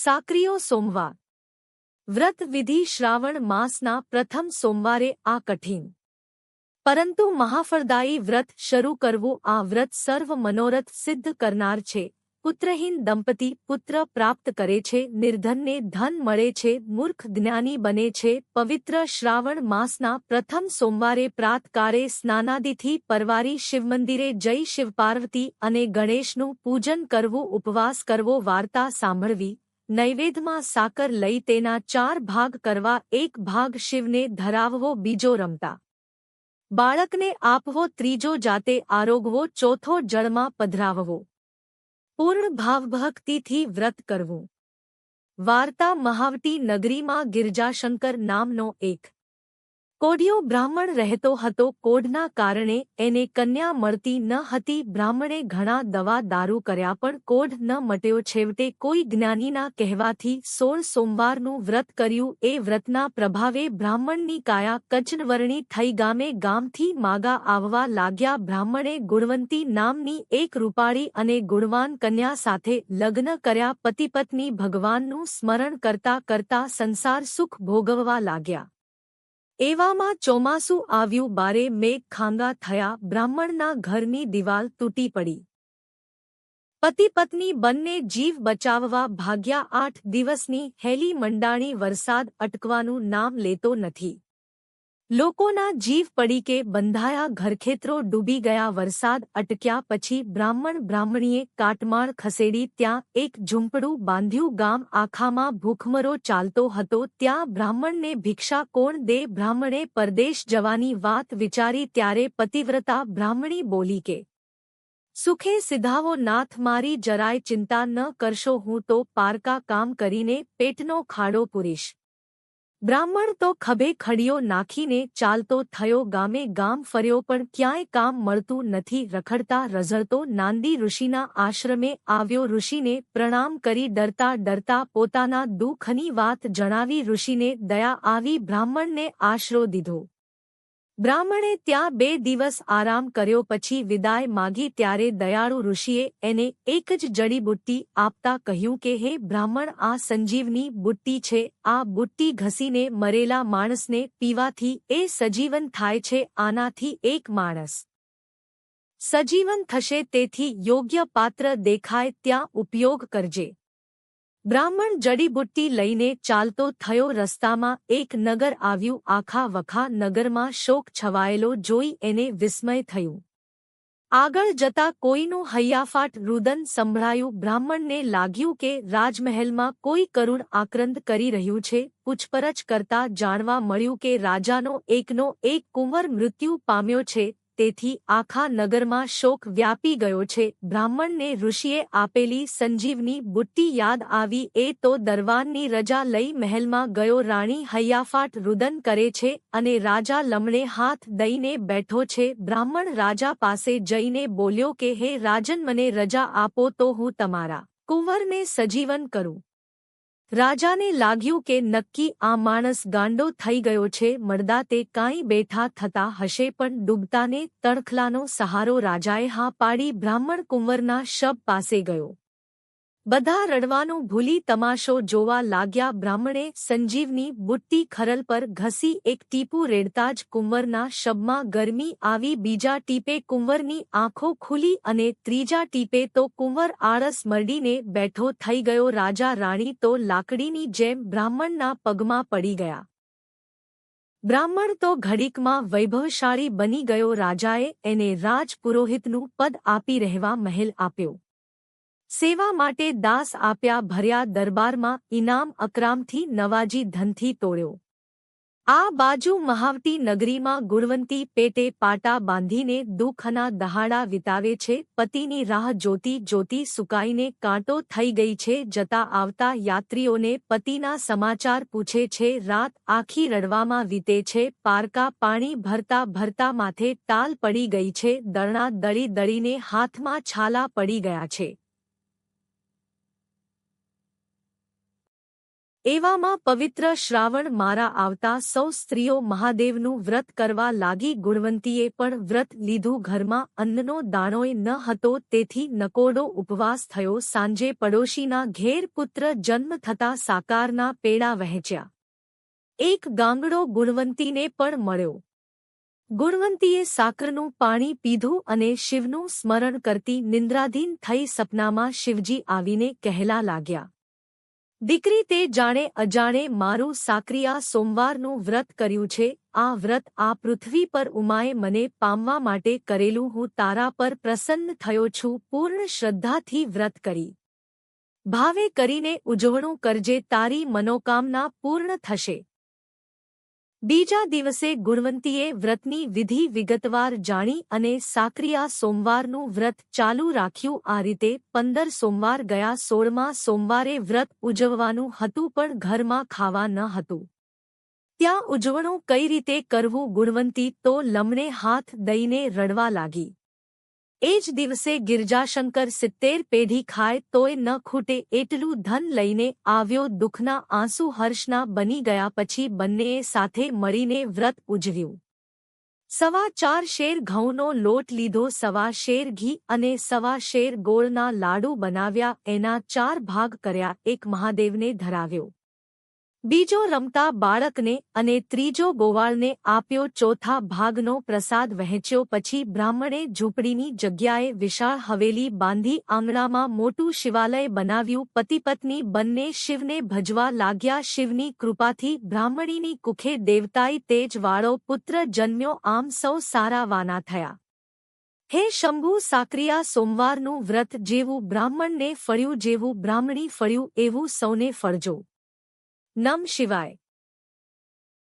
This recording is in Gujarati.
સાકરીઓ સોમવાર વ્રત વિધિ શ્રાવણ માસના પ્રથમ સોમવારે આ કઠિન પરંતુ મહાફળદાયી વ્રત શરૂ કરવું। આ વ્રત સર્વ મનોરથ સિદ્ધ કરનાર છે। પુત્રહીન દંપતી પુત્ર પ્રાપ્ત કરે છે, નિર્ધનને ધન મળે છે, મૂર્ખ જ્ઞાની બને છે। પવિત્ર શ્રાવણ માસના પ્રથમ સોમવારે પ્રાતકાળે સ્નાનાદિથી પરવારી શિવમંદિરે જઈ શિવપાર્વતી અને ગણેશનું પૂજન કરવું, ઉપવાસ કરવો, વાર્તા સાંભળવી, નૈવેદ્યમાં સાકર લઈ તેના 4 ભાગ કરવા, એક ભાગ શિવને ધરાવવો, બીજો રમતા બાળકને આપવો, ત્રીજો જાતે આરોગવો, ચોથો જળમાં પધરાવવો। પૂર્ણ ભાવભક્તિથી વ્રત કરવું। વાર્તા મહાવટી નગરીમાં ગિરજાશંકર નામનો એક કોઢિયો બ્રાહ્મણ રહેતો હતો। કોઢના કારણે એને કન્યા મળતી ન હતી। બ્રાહ્મણે ઘણા દવા દારૂ કર્યા પણ કોઢ ન મટ્યો। છેવટે કોઈ જ્ઞાનીના કહેવાથી 16 સોમવારનું વ્રત કર્યું। એ વ્રતના પ્રભાવે બ્રાહ્મણની કાયા કંચનવર્ણી થઈ। ગામે ગામથી માગા આવવા લાગ્યા। બ્રાહ્મણે ગુણવંતી નામની એક રૂપાળી અને ગુણવાન કન્યા સાથે લગ્ન કર્યા। પતિપત્ની ભગવાનનું સ્મરણ કરતા કરતા સંસાર સુખ ભોગવવા લાગ્યા। એવામાં ચોમાસું આવ્યું। બારે મેઘ ખાંગા થયા। બ્રાહ્મણના ઘરની દિવાલ તૂટી પડી। પતિ પત્ની બંને જીવ બચાવવા ભાગ્યા। 8 દિવસની હેલી મંડાણી વરસાદ અટકવાનું નામ લેતો નથી। લોકોના જીવ પડીકે બંધાયા। ઘરખેતરો ડૂબી ગયા। વરસાદ અટક્યા પછી બ્રાહ્મણ બ્રાહ્મણીએ કાટમાળ ખસેડી ત્યાં એક ઝૂંપડું બાંધ્યું। ગામ આખામાં ભૂખમરો ચાલતો હતો। ત્યાં બ્રાહ્મણને ભિક્ષા કોણ દે? બ્રાહ્મણે પરદેશ જવાની વાત વિચારી ત્યારે પતિવ્રતા બ્રાહ્મણી બોલી કે સુખે સિધાવો નાથ, મારી જરાય ચિંતા ન કરશો, હું તો પારકા કામ કરીને પેટનો ખાડો પૂરીશ। બ્રાહ્મણ તો ખભે ખડીયો નાખીને ચાલતો થયો। ગામે ગામ ફર્યો પણ ક્યાંય કામ મળતું નથી। રખડતા રઝળતો નાંદી ઋષિના આશ્રમે આવ્યો। ઋષિને પ્રણામ કરી ડરતા ડરતા પોતાના દુઃખની વાત જણાવી। ઋષિને દયા આવી, બ્રાહ્મણને આશરો દીધો। બ્રાહ્મણે ત્યાં 2 દિવસ આરામ કર્યો પછી વિદાય માગી ત્યારે દયાળુ ઋષિએ એને એક જ જડીબુટ્ટી આપતા કહ્યું કે હે બ્રાહ્મણ, આ સંજીવની બુટ્ટી છે। આ બુટ્ટી ઘસીને મરેલા માણસને પીવાથી એ સજીવન થાય છે। આનાથી એક માણસ સજીવન થશે, તેથી યોગ્ય પાત્ર દેખાય ત્યાં ઉપયોગ કરજે। બ્રાહ્મણ જડીબુટ્ટી લઈને ચાલતો થયો। રસ્તામાં એક નગર આવ્યું। આખા વખા નગરમાં શોક છવાયેલો જોઈ એને વિસ્મય થયું। આગળ જતા કોઈનું હૈયાફાટ રુદન સંભળાયું। બ્રાહ્મણને લાગ્યું કે રાજમહેલમાં કોઈ કરુણ આક્રંદ કરી રહ્યું છે। પૂછપરછ કરતા જાણવા મળ્યું કે રાજાનો એકનો એક કુંવર મૃત્યુ પામ્યો છે, તેથી આખા નગરમાં શોક વ્યાપી ગયો છે। બ્રાહ્મણને ઋષિએ આપેલી સંજીવની બુટ્ટી યાદ આવી। એ તો દરવાનની રજા લઈ મહેલમાં ગયો। રાણી હૈયાફાટ રુદન કરે છે અને રાજા લમણે હાથ દઈને બેઠો છે। બ્રાહ્મણ રાજા પાસે જઈને બોલ્યો કે હે રાજન, મને રજા આપો તો હું તમારા કુંવરને સજીવન કરું। રાજાને લાગ્યું કે નક્કી આ માણસ ગાંડો થઈ ગયો છે। મળદા તે કાંઈ બેઠા થતા હશે પણ ડૂબતાને તણખલાનો સહારો। રાજાએ હા પાડી બ્રાહ્મણ કુંવરના શબ પાસે ગયો। બધા રડવાનું ભૂલી તમાશો જોવા લાગ્યા। બ્રાહ્મણે સંજીવની બુટ્ટી ખરલ પર ઘસી એક ટીપું રેડતા જ કુંવરના શબમાં ગરમી આવી। બીજા ટીપે કુંવરની આંખો ખુલી અને ત્રીજા ટીપે તો કુંવર આળસ મરડીને બેઠો થઈ ગયો। રાજા રાણી તો લાકડીની જેમ બ્રાહ્મણના પગમાં પડી ગયા। બ્રાહ્મણ તો ઘડીકમાં વૈભવશાળી બની ગયો। રાજાએ એને રાજપુરોહિતનું પદ આપી રહેવા મહેલ આપ્યો। સેવા માટે દાસ આપ્યા। ભર્યા દરબારમાં ઇનામ અકરામથી નવાજી ધનથી તોડ્યો। આ બાજુ મહાવટી નગરીમાં ગુણવંતી પેટે પાટા બાંધીને દુઃખના દહાડા વિતાવે છે। પતિની રાહ જોતી જોતી સુકાઈને કાંટો થઈ ગઈ છે। જતા આવતા યાત્રીઓને પતિના સમાચાર પૂછે છે। રાત આખી રડવામાં વીતે છે। પારકા પાણી ભરતા ભરતા માથે ટાલ પડી ગઈ છે। દળણા દળી દળીને હાથમાં છાલા પડી ગયા છે। એવામાં પવિત્ર શ્રાવણ મારા આવતા સૌ સ્ત્રીઓ મહાદેવનું વ્રત કરવા લાગી. ગુણવંતીએ પણ વ્રત લીધું. ઘરમાં અન્નનો દાણોય ન હતો, તેથી નકોરડો ઉપવાસ થયો. સાંજે પડોશીના ઘેર પુત્ર જન્મ થતાં સાકારના પેડા વહેંચ્યા. એક ગાંગડો ગુણવંતીને પણ મળ્યો. ગુણવંતીએ સાકરનું પાણી પીધું અને શિવનું સ્મરણ કરતી નિંદ્રાધીન થઈ. સપનામાં શિવજી આવીને કહેલા લાગ્યા, દીકરી, તે જાણે અજાણે મારું સાકરિયા સોમવારનું વ્રત કર્યું છે. આ વ્રત આ પૃથ્વી પર ઉમાએ મને પામવા માટે કરેલું. હું તારા પર પ્રસન્ન થયો છું. પૂર્ણ શ્રદ્ધાથી વ્રત કરી ભાવે કરીને ઉજવણું કરજે. તારી મનોકામના પૂર્ણ થશે. બીજા દિવસે ગુણવંતીએ વ્રતની વિધિ વિગતવાર જાણી અને સાકરિયા સોમવારનું વ્રત ચાલુ રાખ્યું. આ રીતે 15 સોમવાર ગયા. 16મા સોમવારે વ્રત ઉજવવાનું હતું, પણ ઘરમાં ખાવા ન હતું. ત્યાં ઉજવણું કઈ રીતે કરવું? ગુણવંતી તો લમણે હાથ દઈને રડવા લાગી. એ જ દિવસે ગિરજાશંકર 70 પેઢી ખાય તોય ન ખૂટે એટલું ધન લઈને આવ્યો. દુઃખના આંસુ હર્ષના બની ગયા. પછી બંનેએ સાથે મળીને વ્રત ઉજવ્યું. 4.25 શેર ઘઉંનો લોટ લીધો, 1.25 શેર ઘી અને 1.25 શેર ગોળના લાડુ બનાવ્યા. એના 4 ભાગ કર્યા. એક મહાદેવને ધરાવ્યો, બીજો રમતા બાળકને અને ત્રીજો ગોવાળને આપ્યો. ચોથા ભાગનો પ્રસાદ વહેંચ્યો. પછી બ્રાહ્મણે ઝૂંપડીની જગ્યાએ વિશાળ હવેલી બાંધી આંગણામાં મોટું શિવાલય બનાવ્યું. પતિપત્ની બંને શિવને ભજવા લાગ્યા. શિવની કૃપાથી બ્રાહ્મણીની કુખે દેવતાઈ તેજવાળો પુત્ર જન્મ્યો. આમ સૌ સારાવાના થયા. હે શંભુ, સાકરિયા સોમવારનું વ્રત જેવું બ્રાહ્મણને ફળ્યું, જેવું બ્રાહ્મણી ફળ્યું, એવું સૌને ફળજો. નમ શિવાય.